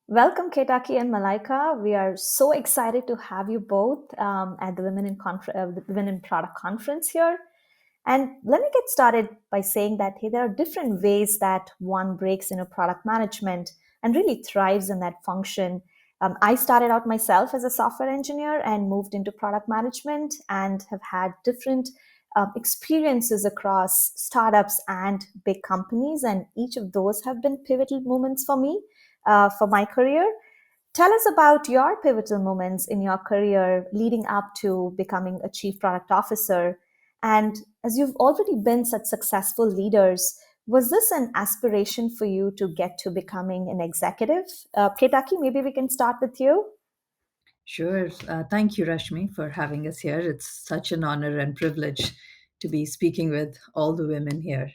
Welcome, Ketaki and Malaika. We are so excited to have you both at the the Women in Product Conference here. And let me get started by saying that hey, there are different ways that one breaks into product management and really thrives in that function. I started out myself as a software engineer and moved into product management and have had different experiences across startups and big companies. And each of those have been pivotal moments for me for my career. Tell us about your pivotal moments in your career leading up to becoming a chief product officer. And as you've already been such successful leaders, was this an aspiration for you to get to becoming an executive? Ketaki, maybe we can start with you. Sure. Thank you, Rashmi, for having us here. It's such an honor and privilege to be speaking with all the women here.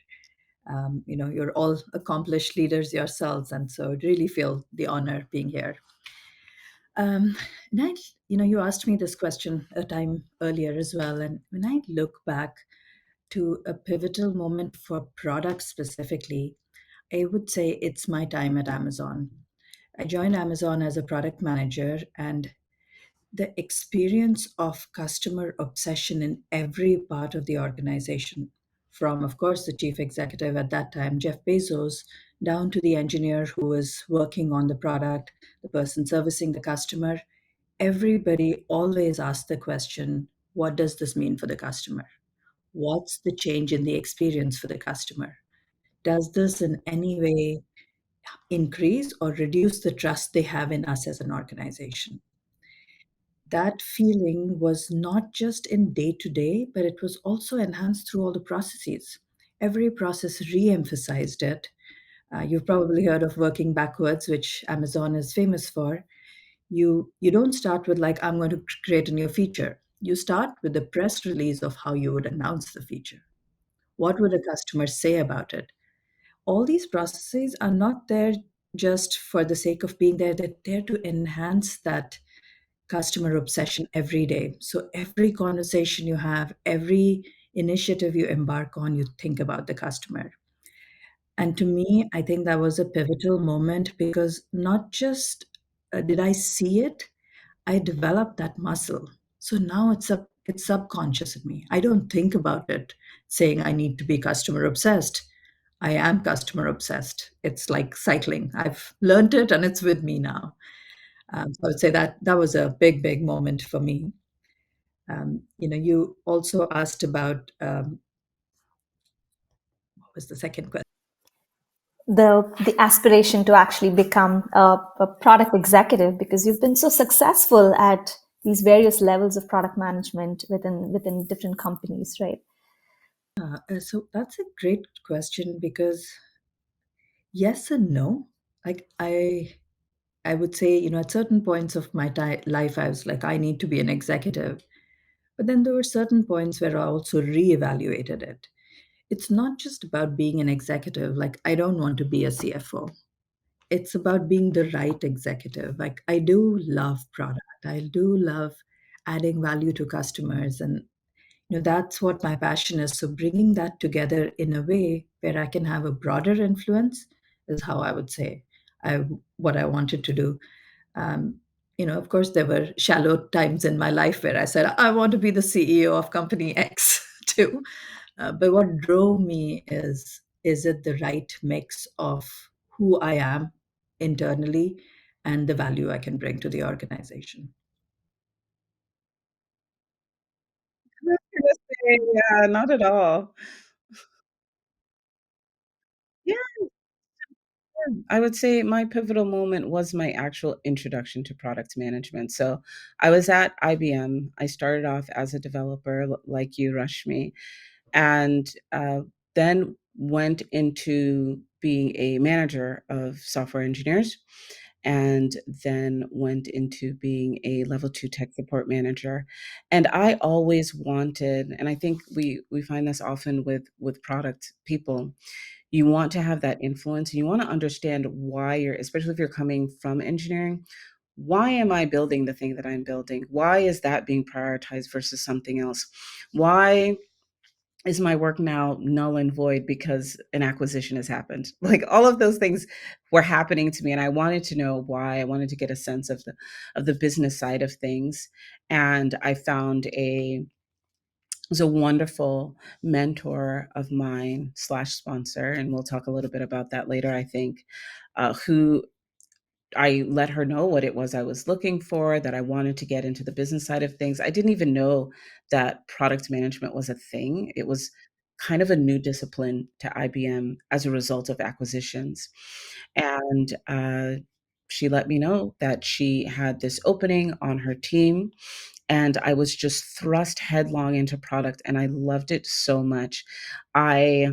You're all accomplished leaders yourselves, and so I really feel the honor being here. Um, and you asked me this question a time earlier as well, and when I look back to a pivotal moment for product specifically, I would say it's my time at Amazon. I joined Amazon as a product manager, and the experience of customer obsession in every part of the organization, from, of course, the chief executive at that time, Jeff Bezos, down to the engineer who was working on the product, the person servicing the customer. Everybody always asked the question, what does this mean for the customer? What's the change in the experience for the customer? Does this in any way increase or reduce the trust they have in us as an organization? That feeling was not just in day to day, but it was also enhanced through all the processes. Every process re emphasized it. You've probably heard of working backwards, which Amazon is famous for. You don't start with, like, I'm going to create a new feature. You start with the press release of how you would announce the feature. What would a customer say about it? All these processes are not there just for the sake of being there, they're there to enhance that customer obsession every day. So every conversation you have, every initiative you embark on, you think about the customer. And to me, I think that was a pivotal moment because not just did I see it, I developed that muscle. So now it's subconscious in me. I don't think about it saying I need to be customer obsessed. I am customer obsessed. It's like cycling. I've learned it and it's with me now. So I would say that that was a big, big moment for me. You also asked about what was the second question? The aspiration to actually become a product executive because you've been so successful at these various levels of product management within different companies, right? So that's a great question because yes and no. Like I would say, at certain points of my life, I was like, I need to be an executive. But then there were certain points where I also reevaluated it. It's not just about being an executive. Like, I don't want to be a CFO. It's about being the right executive. Like, I do love product. I do love adding value to customers, and that's what my passion is. So bringing that together in a way where I can have a broader influence is how I would say I what I wanted to do. Um, of course, there were shallow times in my life where I said, I want to be the CEO of company X too. But what drove me is it the right mix of who I am internally and the value I can bring to the organization? I was gonna say, yeah, not at all. Yeah, I would say my pivotal moment was my actual introduction to product management. So I was at IBM. I started off as a developer, like you, Rashmi, and then went into being a manager of software engineers, and then went into being a level 2 tech support manager. And I always wanted, and I think we find this often with product people, you want to have that influence and you want to understand why you're, especially if you're coming from engineering, why am I building the thing that I'm building? Why is that being prioritized versus something else? Why is my work now null and void because an acquisition has happened? Like all of those things were happening to me, and I wanted to know why. I wanted to get a sense of the business side of things, and I found a was a wonderful mentor of mine slash sponsor, and we'll talk a little bit about that later. I think who I let her know what it was I was looking for, that I wanted to get into the business side of things. I didn't even know that product management was a thing. It was kind of a new discipline to IBM as a result of acquisitions. And she let me know that she had this opening on her team. And I was just thrust headlong into product, and I loved it so much. I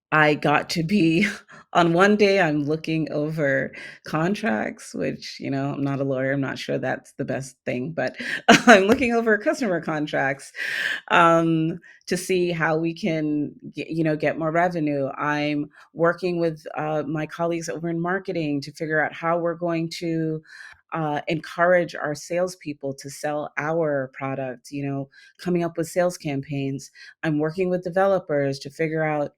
I got to be on one day, I'm looking over contracts, which, I'm not a lawyer. I'm not sure that's the best thing, but I'm looking over customer contracts to see how we can, get more revenue. I'm working with my colleagues over in marketing to figure out how we're going to encourage our salespeople to sell our product, coming up with sales campaigns. I'm working with developers to figure out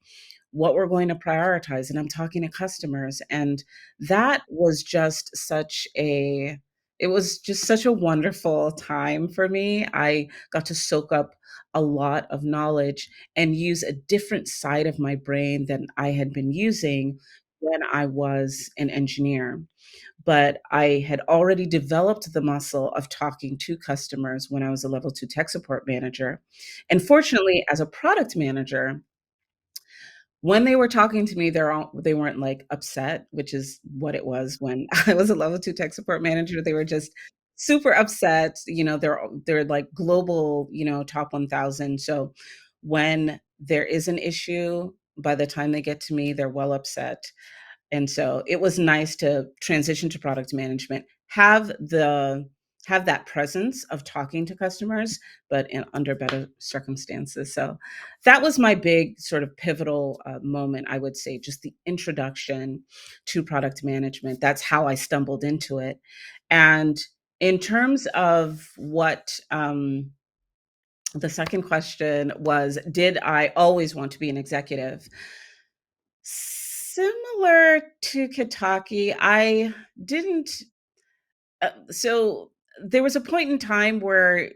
what we're going to prioritize, and I'm talking to customers, and that was just such a it was just such a wonderful time for me. I got to soak up a lot of knowledge and use a different side of my brain than I had been using when I was an engineer. But I had already developed the muscle of talking to customers when I was a level 2 tech support manager. And fortunately, as a product manager, when they were talking to me, they weren't, like, upset, which is what it was when I was a level 2 tech support manager. They were just super upset. They're, like, global, top 1,000. So when there is an issue, by the time they get to me, they're well upset. And so it was nice to transition to product management, have that presence of talking to customers, but under better circumstances. So that was my big sort of pivotal moment, I would say, just the introduction to product management. That's how I stumbled into it. And in terms of what the second question was, did I always want to be an executive? Similar to Ketaki, I didn't. So there was a point in time where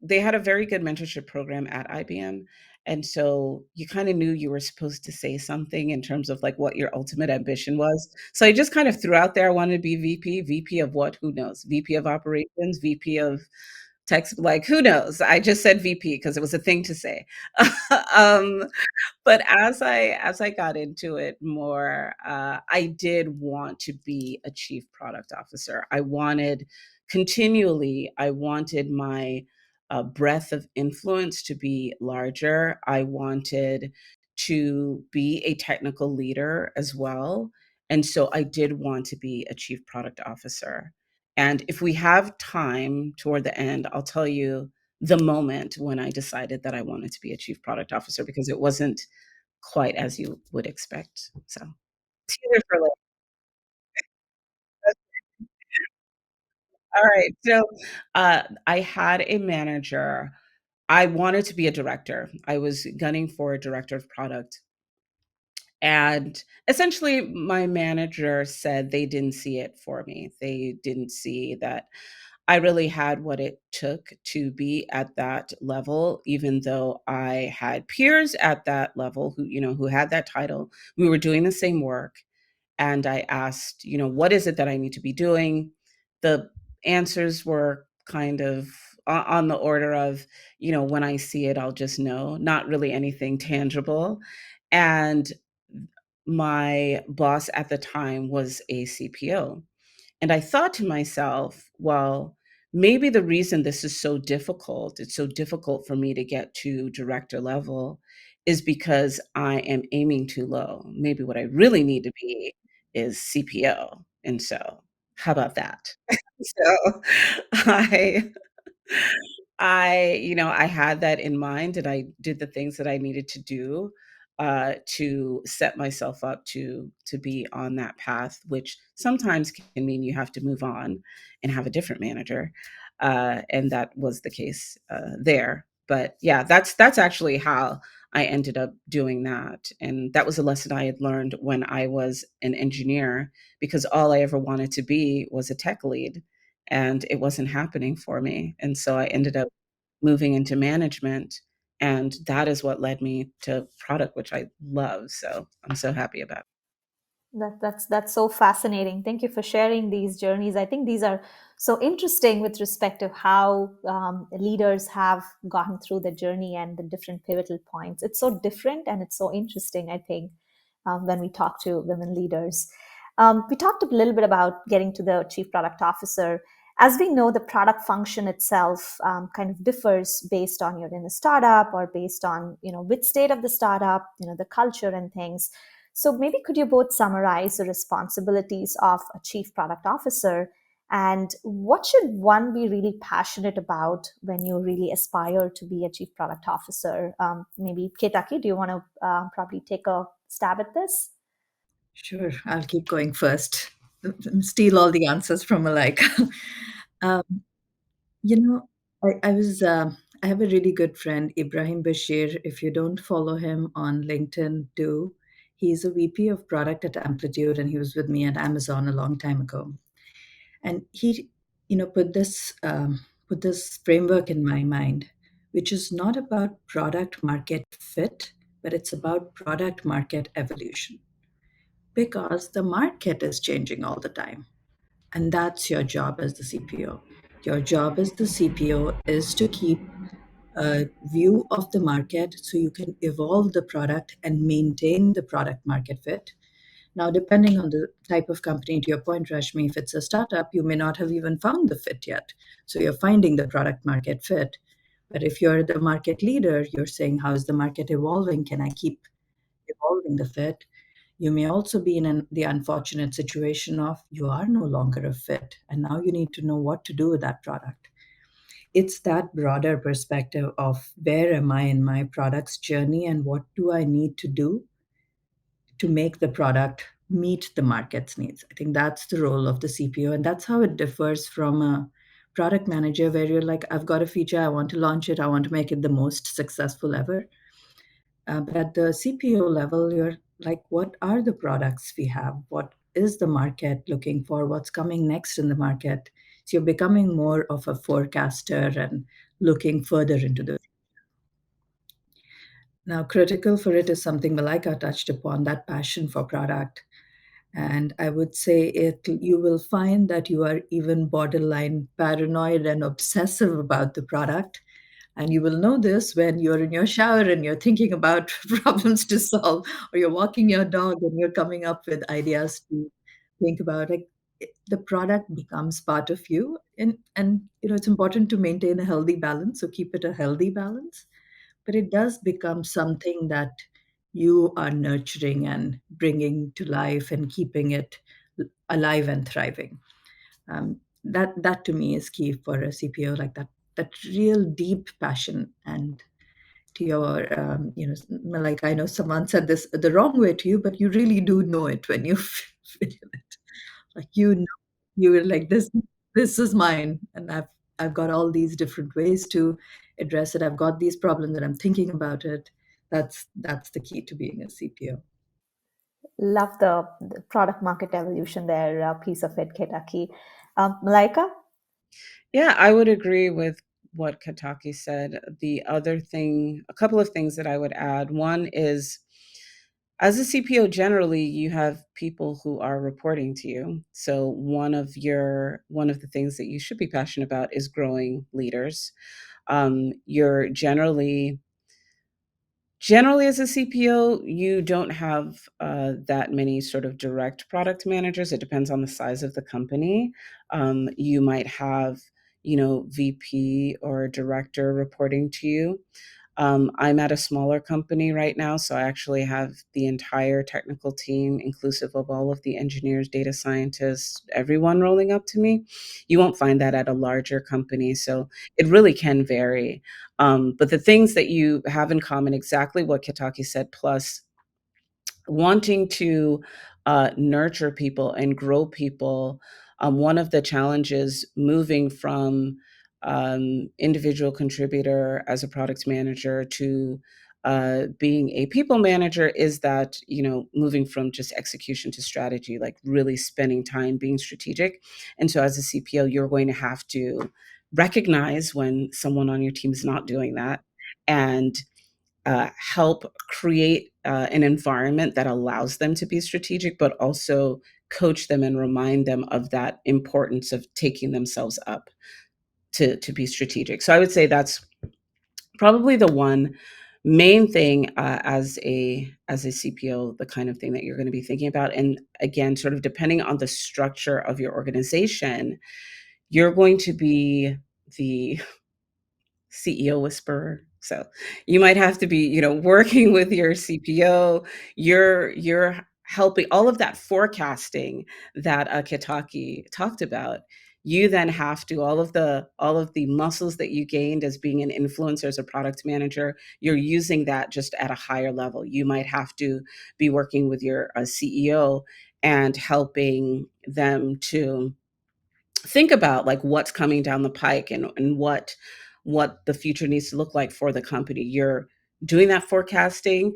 they had a very good mentorship program at IBM. And so you kind of knew you were supposed to say something in terms of like what your ultimate ambition was. So I just kind of threw out there I wanted to be VP of what? Who knows? VP of operations, VP of tech, like who knows? I just said VP because it was a thing to say. um, but as I got into it more, I did want to be a chief product officer. I wanted my breadth of influence to be larger. I wanted to be a technical leader as well. And so I did want to be a chief product officer. And if we have time toward the end, I'll tell you the moment when I decided that I wanted to be a chief product officer because it wasn't quite as you would expect. So, teeter for later. All right. So, I had a manager. I wanted to be a director. I was gunning for a director of product. And essentially, my manager said they didn't see it for me. They didn't see that I really had what it took to be at that level, even though I had peers at that level who had that title. We were doing the same work. And I asked, what is it that I need to be doing? The answers were kind of on the order of, when I see it, I'll just know, not really anything tangible. And my boss at the time was a CPO. And I thought to myself, well, maybe the reason this is so difficult, it's so difficult for me to get to director level, is because I am aiming too low. Maybe what I really need to be is CPO. And so, how about that? So I I had that in mind and I did the things that I needed to do to set myself up to be on that path, which sometimes can mean you have to move on and have a different manager. And that was the case there. But yeah, that's actually how I ended up doing that. And that was a lesson I had learned when I was an engineer, because all I ever wanted to be was a tech lead, and it wasn't happening for me. And so I ended up moving into management, and that is what led me to product, which I love. So I'm so happy about it. That's so fascinating. Thank you for sharing these journeys. I think these are so interesting with respect to how leaders have gotten through the journey and the different pivotal points. It's so different and it's so interesting, I think, when we talk to women leaders. We talked a little bit about getting to the chief product officer. As we know, the product function itself kind of differs based on you're in a startup or based on which state of the startup, the culture and things. So maybe could you both summarize the responsibilities of a chief product officer and what should one be really passionate about when you really aspire to be a chief product officer? Maybe Ketaki, do you want to probably take a stab at this? Sure, I'll keep going first. Steal all the answers from Malaika. um, you know, I have a really good friend, Ibrahim Bashir. If you don't follow him on LinkedIn, do. He's a VP of product at Amplitude, and he was with me at Amazon a long time ago. And he, put this framework in my mind, which is not about product market fit, but it's about product market evolution, because the market is changing all the time. And that's your job as the CPO. Your job as the CPO is to keep a view of the market so you can evolve the product and maintain the product market fit. Now, depending on the type of company, to your point, Rashmi, if it's a startup, you may not have even found the fit yet. So you're finding the product market fit. But if you're the market leader, you're saying, how is the market evolving? Can I keep evolving the fit? You may also be in the unfortunate situation of you are no longer a fit, and now you need to know what to do with that product. It's that broader perspective of where am I in my product's journey and what do I need to do to make the product meet the market's needs. I think that's the role of the CPO, and that's how it differs from a product manager, where you're like, I've got a feature, I want to launch it, I want to make it the most successful ever. But at the CPO level, you're like, what are the products we have? What is the market looking for? What's coming next in the market? So you're becoming more of a forecaster and looking further into the. Now, critical for it is something Malaika touched upon, that passion for product. And I would say you will find that you are even borderline paranoid and obsessive about the product. And you will know this when you're in your shower and you're thinking about problems to solve, or you're walking your dog and you're coming up with ideas to think about. Like the product becomes part of you, and it's important to maintain a healthy balance. So keep it a healthy balance, but it does become something that you are nurturing and bringing to life and keeping it alive and thriving. That to me is key for a CPO, like that real deep passion. And to your, like, I know someone said this the wrong way to you, but you really do know it when you feel it. Like you were like this is mine, and I've got all these different ways to address it. I've got these problems and I'm thinking about it. That's the key to being a CPO. Love the product market evolution there, piece of it, Ketaki. Malaika? Yeah, I would agree with what Kataki said. The other thing, a couple of things that I would add. One is, as a CPO, generally, you have people who are reporting to you. So one of the things that you should be passionate about is growing leaders. You're generally, as a CPO, you don't have that many sort of direct product managers. It depends on the size of the company. You might have, VP or director reporting to you. I'm at a smaller company right now, so I actually have the entire technical team, inclusive of all of the engineers, data scientists, everyone rolling up to me. You won't find that at a larger company, so it really can vary. But the things that you have in common, exactly what Kitaki said, plus wanting to nurture people and grow people. One of the challenges moving from individual contributor as a product manager to being a people manager is that, moving from just execution to strategy, like really spending time being strategic. And so as a CPO, you're going to have to recognize when someone on your team is not doing that, and help create an environment that allows them to be strategic, but also coach them and remind them of that importance of taking themselves up to be strategic. So I would say that's probably the one main thing, as a CPO, the kind of thing that you're going to be thinking about. And again, sort of depending on the structure of your organization, you're going to be the CEO whisperer. So you might have to be, working with your CPO. You're helping all of that forecasting that Kitaki talked about. You then have to all of the muscles that you gained as being an influencer, as a product manager. You're using that just at a higher level. You might have to be working with your CEO and helping them to think about like what's coming down the pike, and what the future needs to look like for the company. You're doing that forecasting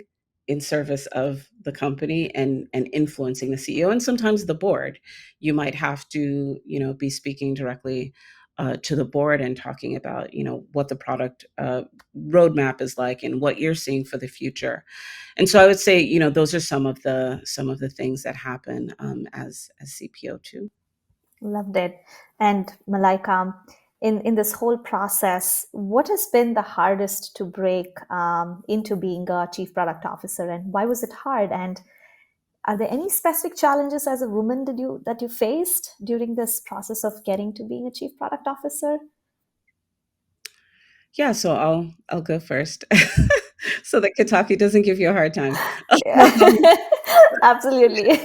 in service of the company, and influencing the CEO and sometimes the board. You might have to, be speaking directly to the board and talking about, what the product roadmap is like and what you're seeing for the future. And so I would say, those are some of the things that happen as CPO too. Loved it. And Malaika, in this whole process, what has been the hardest to break into being a chief product officer, and why was it hard? And are there any specific challenges as a woman that you faced during this process of getting to being a chief product officer? Yeah, so I'll go first so that Kentucky doesn't give you a hard time. Yeah. Absolutely.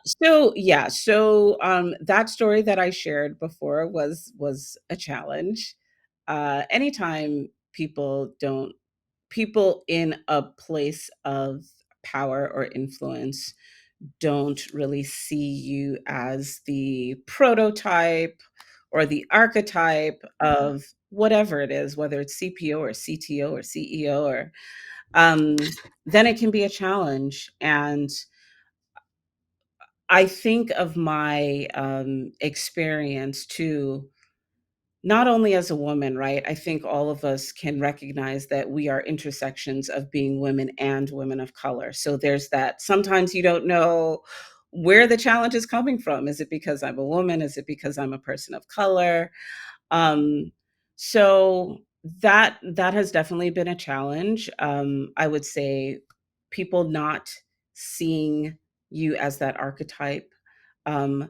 So yeah, that story that I shared before was a challenge. Anytime people in a place of power or influence don't really see you as the prototype or the archetype of whatever it is, whether it's CPO or CTO or CEO, or um, then it can be a challenge. And I think of my experience too, not only as a woman, right? I think all of us can recognize that we are intersections of being women and women of color. So there's that. Sometimes you don't know where the challenge is coming from. Is it because I'm a woman? Is it because I'm a person of color? Um, so that has definitely been a challenge. I would say people not seeing you as that archetype. Um,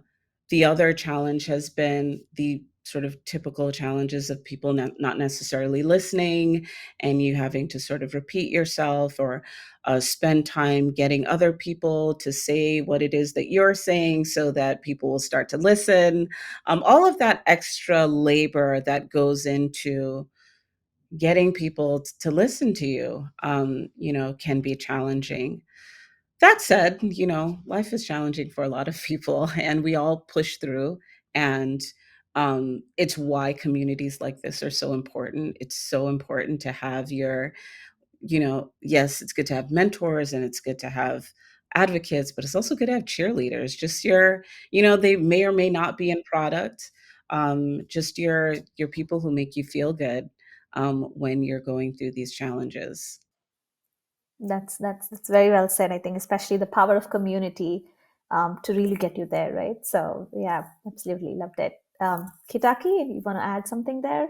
the other challenge has been the sort of typical challenges of people not necessarily listening, and you having to sort of repeat yourself, or spend time getting other people to say what it is that you're saying so that people will start to listen. All of that extra labor that goes into getting people to listen to you, can be challenging. That said, life is challenging for a lot of people, and we all push through. And it's why communities like this are so important. It's so important to have yes, it's good to have mentors and it's good to have advocates, but it's also good to have cheerleaders. Just they may or may not be in product. Just your people who make you feel good when you're going through these challenges. That's very well said. I think especially the power of community to really get you there, right? So yeah, absolutely loved it. Kitaki, you want to add something there?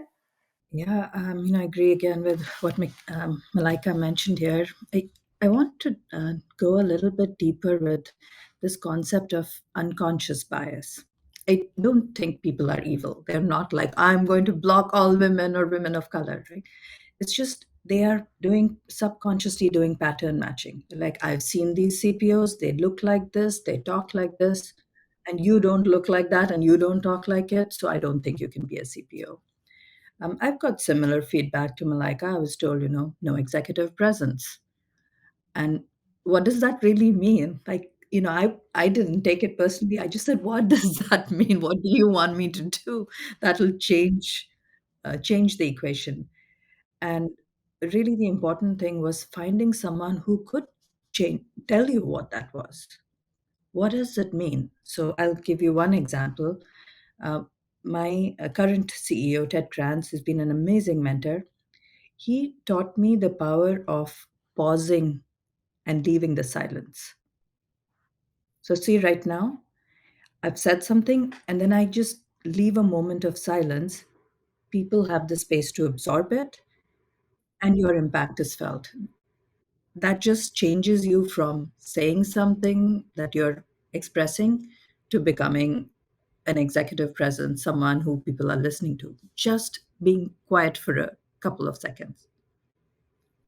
Yeah, I agree again with what Malaika mentioned here. I want to go a little bit deeper with this concept of unconscious bias. I don't think people are evil. They're not like, I'm going to block all women or women of color, right? It's just they are doing subconsciously doing pattern matching. Like, I've seen these CPOs, they look like this, they talk like this, and you don't look like that and you don't talk like it. So I don't think you can be a CPO. I've got similar feedback to Malaika. I was told, no executive presence. And what does that really mean? Like, I didn't take it personally. I just said, "What does that mean? What do you want me to do?" That will change the equation. And really, the important thing was finding someone who could tell you what that was. What does it mean? So I'll give you one example. Uh, my current CEO, Ted Kranz, has been an amazing mentor. He taught me the power of pausing and leaving the silence. So, see, right now, I've said something and then I just leave a moment of silence. People have the space to absorb it, and your impact is felt. That just changes you from saying something that you're expressing to becoming an executive presence, someone who people are listening to. Just being quiet for a couple of seconds.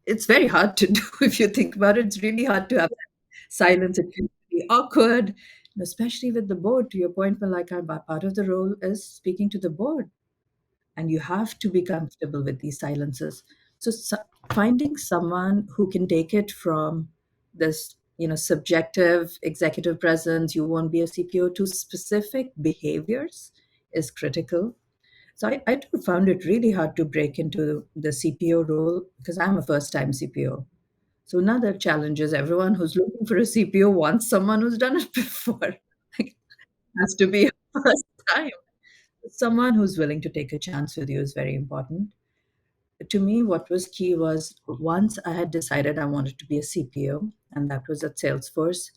It's very hard to do if you think about it. It's really hard to have silence. It can be awkward, and especially with the board. To your point, Malika, part of the role is speaking to the board, and you have to be comfortable with these silences. So, finding someone who can take it from this, subjective executive presence, you won't be a CPO, to specific behaviors is critical. So I too found it really hard to break into the CPO role because I'm a first time CPO. So another challenge is everyone who's looking for a CPO wants someone who's done it before. Like, has to be a first time. Someone who's willing to take a chance with you is very important. To me, what was key was once I had decided I wanted to be a CPO, and that was at Salesforce,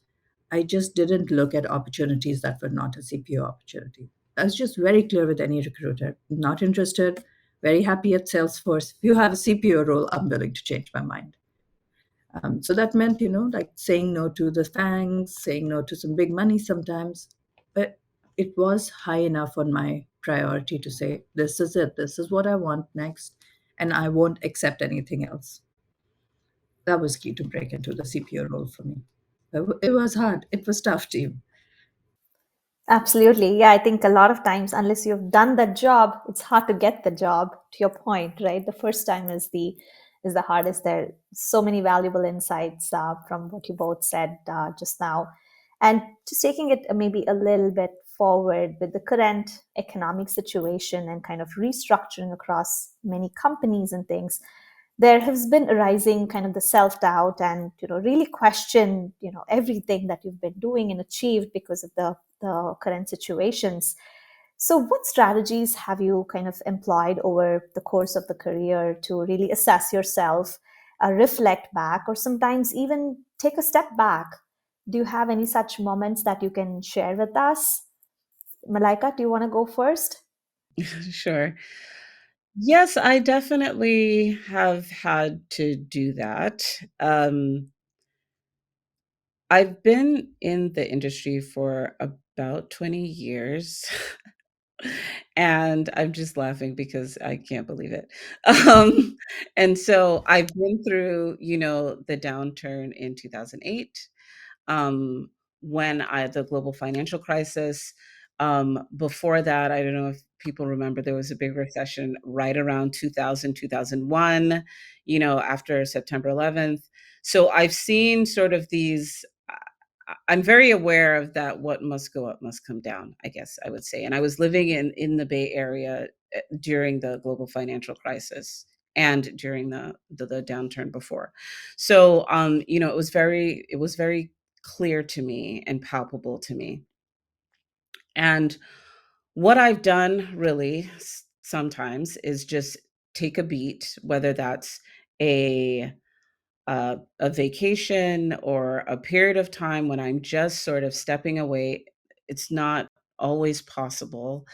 I just didn't look at opportunities that were not a CPO opportunity. I was just very clear with any recruiter. Not interested, very happy at Salesforce. If you have a CPO role, I'm willing to change my mind. So that meant, like saying no to the fangs, saying no to some big money sometimes. But it was high enough on my priority to say, this is it, this is what I want next, and I won't accept anything else. That was key to break into the CPO role for me. It was hard, it was tough, team. Absolutely. Yeah, I think a lot of times, unless you've done the job, it's hard to get the job, to your point, right? The first time is the hardest. There are so many valuable insights from what you both said just now. And just taking it maybe a little bit forward with the current economic situation and kind of restructuring across many companies and things, there has been arising kind of the self-doubt and really question everything that you've been doing and achieved because of the current situations. So what strategies have you kind of employed over the course of the career to really assess yourself, reflect back, or sometimes even take a step back? Do you have any such moments that you can share with us? Malaika, do you want to go first? Sure. Yes, I definitely have had to do that. I've been in the industry for about 20 years. And I'm just laughing because I can't believe it. And so I've been through, the downturn in 2008, um, when the global financial crisis. Before that, I don't know if people remember, there was a big recession right around 2000, 2001, after September 11th. So I've seen sort of these. I'm very aware of that. What must go up must come down, I guess I would say. And I was living in the Bay Area during the global financial crisis and during the downturn before. So it was very clear to me and palpable to me. And what I've done really sometimes is just take a beat, whether that's a a vacation or a period of time when I'm just sort of stepping away. It's not always possible.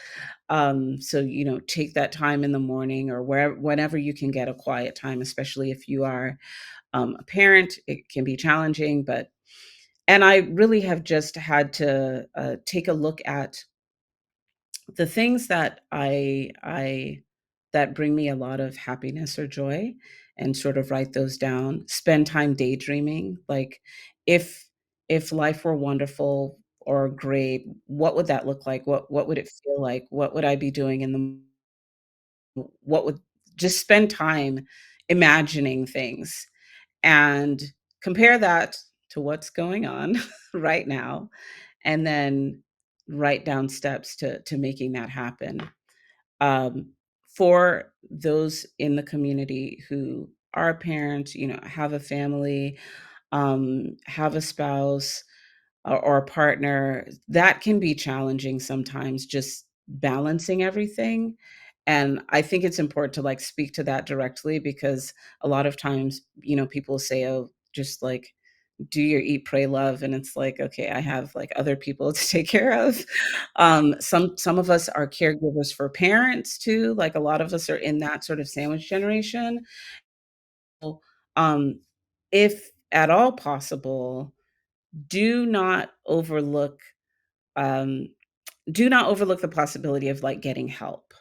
So, take that time in the morning or whenever you can get a quiet time, especially if you are a parent, it can be challenging. And I really have just had to take a look at the things that bring me a lot of happiness or joy, and sort of write those down. Spend time daydreaming, like if if life were wonderful or great, what would that look like? What would it feel like? What would I be doing in the what would just spend time imagining things, and compare that to what's going on right now, and then write down steps to making that happen. Um, for those in the community who are parents, have a family, have a spouse or a partner, that can be challenging sometimes, just balancing everything. And I think it's important to like speak to that directly, because a lot of times, people say, oh, just like do your eat, pray, love. And it's like, okay, I have like other people to take care of. Some of us are caregivers for parents too. Like a lot of us are in that sort of sandwich generation. Um, if at all possible, do not overlook um, do not overlook the possibility of like getting help.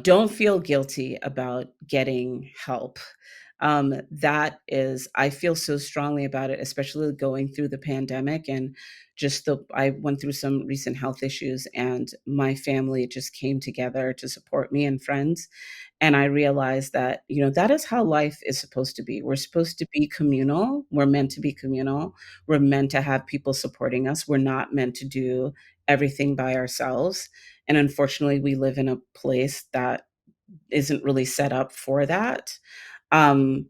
Don't feel guilty about getting help. That is, I feel so strongly about it, especially going through the pandemic, and I went through some recent health issues, and my family just came together to support me and friends. And I realized that, that is how life is supposed to be. We're supposed to be communal. We're meant to be communal. We're meant to have people supporting us. We're not meant to do everything by ourselves. And unfortunately, we live in a place that isn't really set up for that. Um,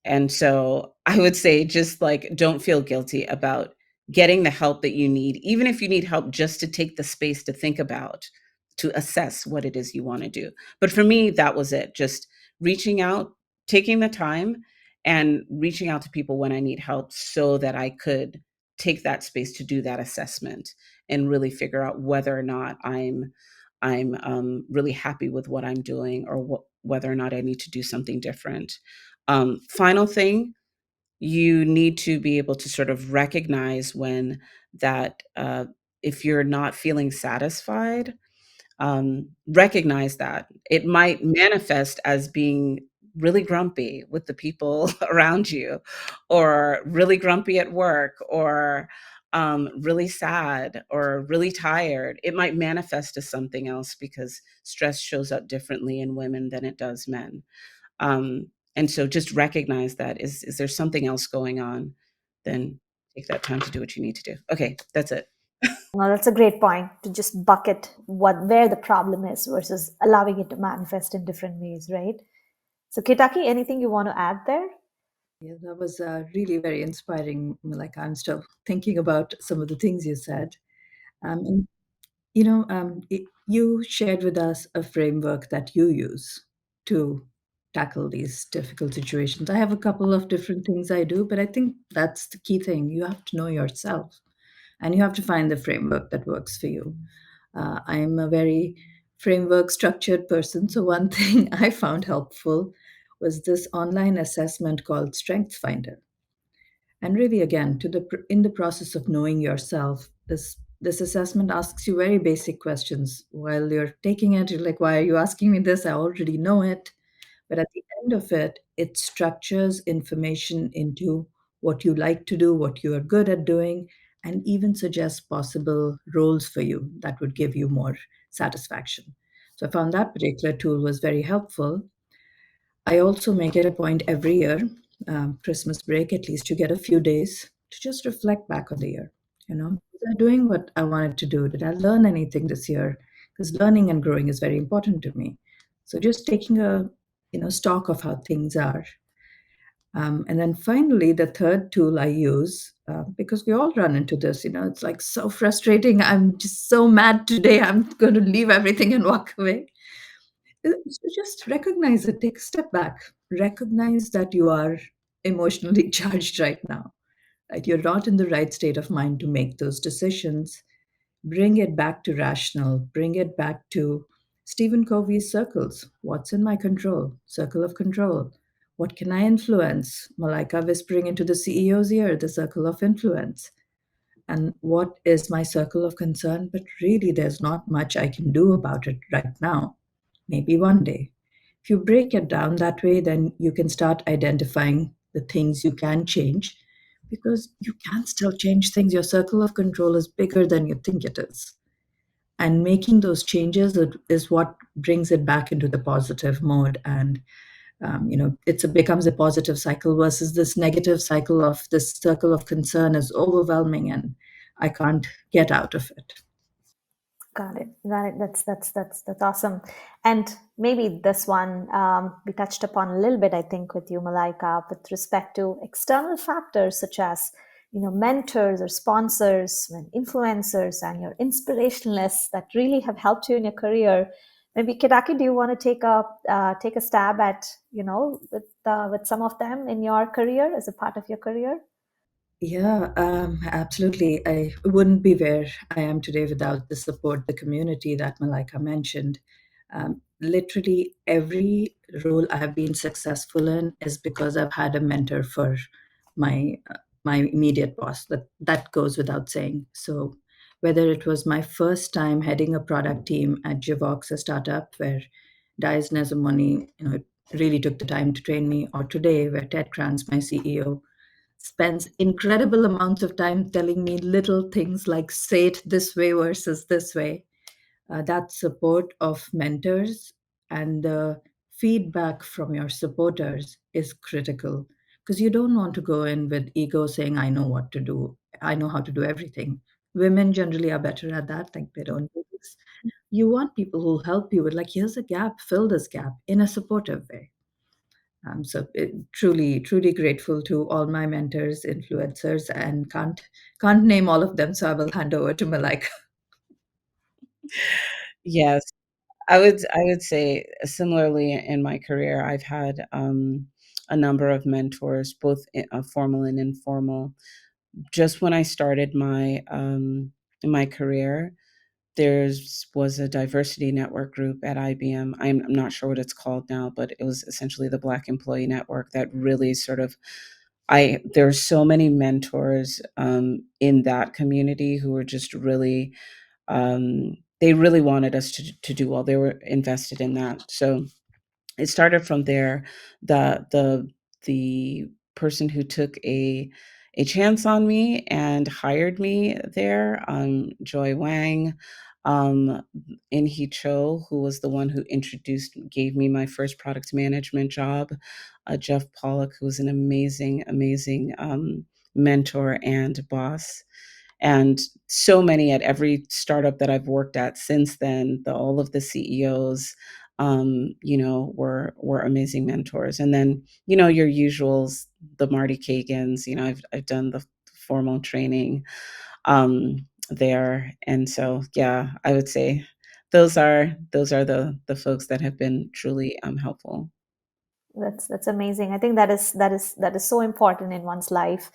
and so I would say just like don't feel guilty about getting the help that you need, even if you need help just to take the space to think about, to assess what it is you want to do. But for me, that was it. Just reaching out, taking the time and reaching out to people when I need help so that I could take that space to do that assessment and really figure out whether or not I'm really happy with what I'm doing, or whether or not I need to do something different. Final thing, you need to be able to sort of recognize when that if you're not feeling satisfied, recognize that. It might manifest as being really grumpy with the people around you, or really grumpy at work, or really sad, or really tired. It might manifest as something else, because stress shows up differently in women than it does men. Um, and so just recognize that. Is there something else going on? Then take that time to do what you need to do. Okay, that's it. Well, that's a great point, to just bucket where the problem is versus allowing it to manifest in different ways, right? So, Kitaki, anything you want to add there? Yeah, that was really very inspiring. Like I'm still thinking about some of the things you said. And you shared with us a framework that you use to tackle these difficult situations. I have a couple of different things I do, but I think that's the key thing. You have to know yourself, and you have to find the framework that works for you. I am a very framework structured person. So, one thing I found helpful was this online assessment called Strengths Finder. And really, again, in the process of knowing yourself, this assessment asks you very basic questions. While you're taking it, you're like, "Why are you asking me this? I already know it." But at the end of it, it structures information into what you like to do, what you are good at doing, and even suggests possible roles for you that would give you more satisfaction. So I found that particular tool was very helpful. I also make it a point every year, Christmas break at least, to get a few days to just reflect back on the year. Was I doing what I wanted to do? Did I learn anything this year? Because learning and growing is very important to me. So just taking a stock of how things are. And then finally, the third tool I use, because we all run into this, it's like so frustrating. I'm just so mad today. I'm going to leave everything and walk away. So just recognize it, take a step back, recognize that you are emotionally charged right now, right? You're not in the right state of mind to make those decisions. Bring it back to rational, bring it back to Stephen Covey's circles. What's in my control? Circle of control. What can I influence? Malaika whispering into the CEO's ear, the circle of influence. And what is my circle of concern? But really, there's not much I can do about it right now. Maybe one day. If you break it down that way, then you can start identifying the things you can change, because you can still change things. Your circle of control is bigger than you think it is. And making those changes is what brings it back into the positive mode. And It becomes a positive cycle versus this negative cycle of this circle of concern is overwhelming and I can't get out of it. Got it. Got it. That's awesome. And maybe this one we touched upon a little bit, I think, with you, Malaika, with respect to external factors such as mentors or sponsors and influencers and your inspirationalists that really have helped you in your career. Maybe Ketaki, do you want to take a stab at with some of them in your career as a part of your career? Yeah, absolutely. I wouldn't be where I am today without the support, the community that Malaika mentioned. Literally every role I've been successful in is because I've had a mentor for my immediate boss. That goes without saying. So whether it was my first time heading a product team at Jivox, a startup where Dias Nezamoni, really took the time to train me, or today where Ted Kranz, my CEO, spends incredible amounts of time telling me little things like say it this way versus this way. That support of mentors and the feedback from your supporters is critical because you don't want to go in with ego saying, I know what to do, I know how to do everything. Women generally are better at that, like they don't do this. You want people who help you with, like, here's a gap, fill this gap in a supportive way. Truly, truly grateful to all my mentors, influencers, and can't name all of them. So I will hand over to Malaika. Yes, I would say similarly in my career, I've had a number of mentors, both formal and informal. Just when I started my career, there's was a diversity network group at IBM. I'm not sure what it's called now, but it was essentially the Black Employee Network that really sort of there's so many mentors in that community who were just really they really wanted us to do well. They were invested in that. So it started from there. The person who took a chance on me and hired me there, Joy Wang, um, In Hee Cho, who was the one who gave me my first product management job, Jeff Pollock, who was an amazing, amazing mentor and boss, and so many at every startup that I've worked at since then. All of the CEOs, were amazing mentors. And then, your usuals, the Marty Kagans. I've done the formal training there, and so yeah, I would say those are the folks that have been truly helpful. That's amazing. I think that is so important in one's life,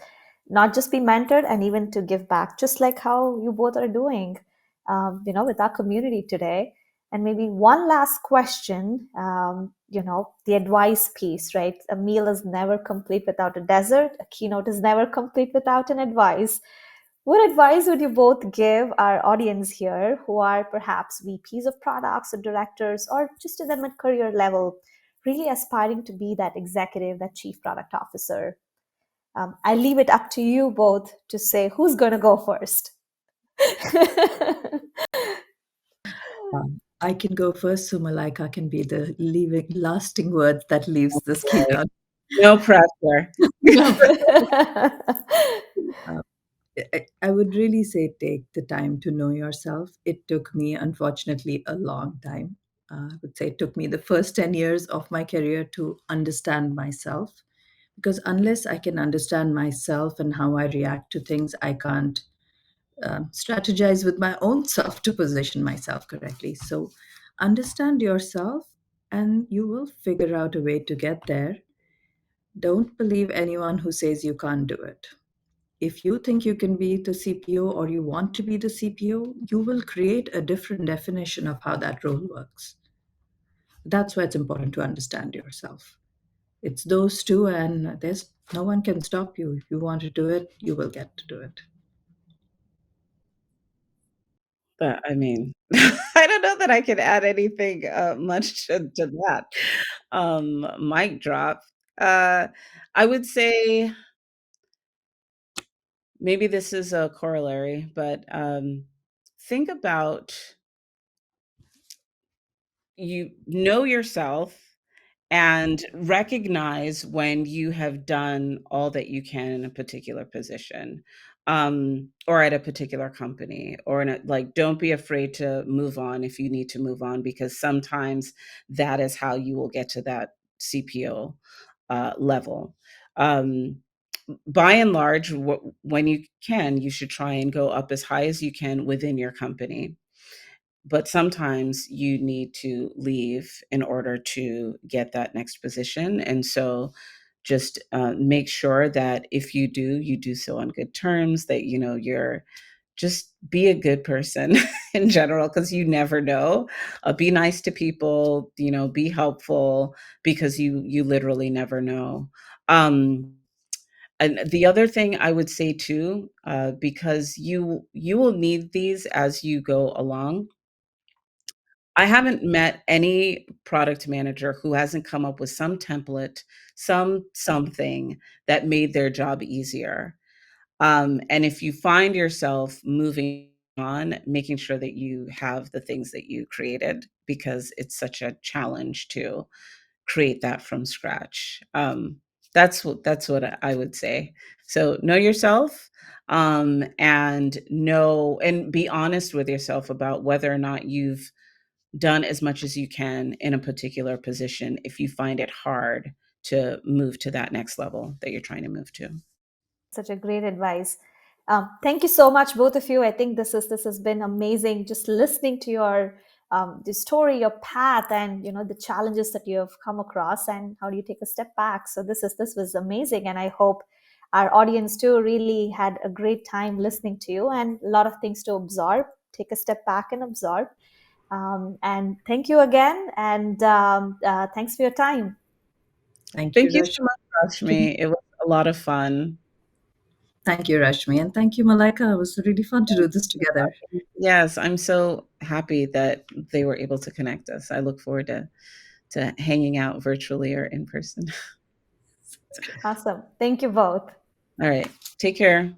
not just be mentored and even to give back, just like how you both are doing, with our community today. And maybe one last question, the advice piece, right? A meal is never complete without a dessert. A keynote is never complete without an advice. What advice would you both give our audience here who are perhaps VPs of products or directors or just in the mid career level, really aspiring to be that executive, that chief product officer? I leave it up to you both to say who's going to go first. I can go first, so Malaika can be the lasting word that leaves this keynote. No pressure. No, uh, I would really say take the time to know yourself. It took me, unfortunately, a long time. I would say it took me the first 10 years of my career to understand myself. Because unless I can understand myself and how I react to things, I can't strategize with my own self to position myself correctly. So understand yourself and you will figure out a way to get there. Don't believe anyone who says you can't do it. If you think you can be the CPO or you want to be the CPO, you will create a different definition of how that role works. That's why it's important to understand yourself. It's those two, and there's no one can stop you. If you want to do it, you will get to do it. But I mean, I don't know that I can add anything much to that. Mic drop. Uh, I would say maybe this is a corollary, but think about, you know yourself, and recognize when you have done all that you can in a particular position, or at a particular company, or in a, like, don't be afraid to move on if you need to move on, because sometimes that is how you will get to that CPO level. Um, by and large, when you can, you should try and go up as high as you can within your company, but sometimes you need to leave in order to get that next position. And so just make sure that if you do, you do so on good terms, that, you know, you're just be a good person in general, because you never know. Be nice to people, you know, be helpful, because you literally never know. And the other thing I would say too, because you will need these as you go along. I haven't met any product manager who hasn't come up with some template, something that made their job easier. And if you find yourself moving on, making sure that you have the things that you created, because it's such a challenge to create that from scratch. That's what I would say. So know yourself, and know and be honest with yourself about whether or not you've done as much as you can in a particular position if you find it hard to move to that next level that you're trying to move to. Such a great advice. Thank you so much, both of you. I think this has been amazing. Just listening to your the story, your path, and the challenges that you have come across, and how do you take a step back. So this was amazing, and I hope our audience too really had a great time listening to you, and a lot of things to absorb. Take a step back and absorb. And thank you again, and thanks for your time. Thank you, Thank you Rashmi. so much, Rashmi. It was a lot of fun. Thank you, Rashmi. And thank you, Malaika. It was really fun to do this together. Yes, I'm so happy that they were able to connect us. I look forward to hanging out virtually or in person. Awesome. Thank you both. All right. Take care.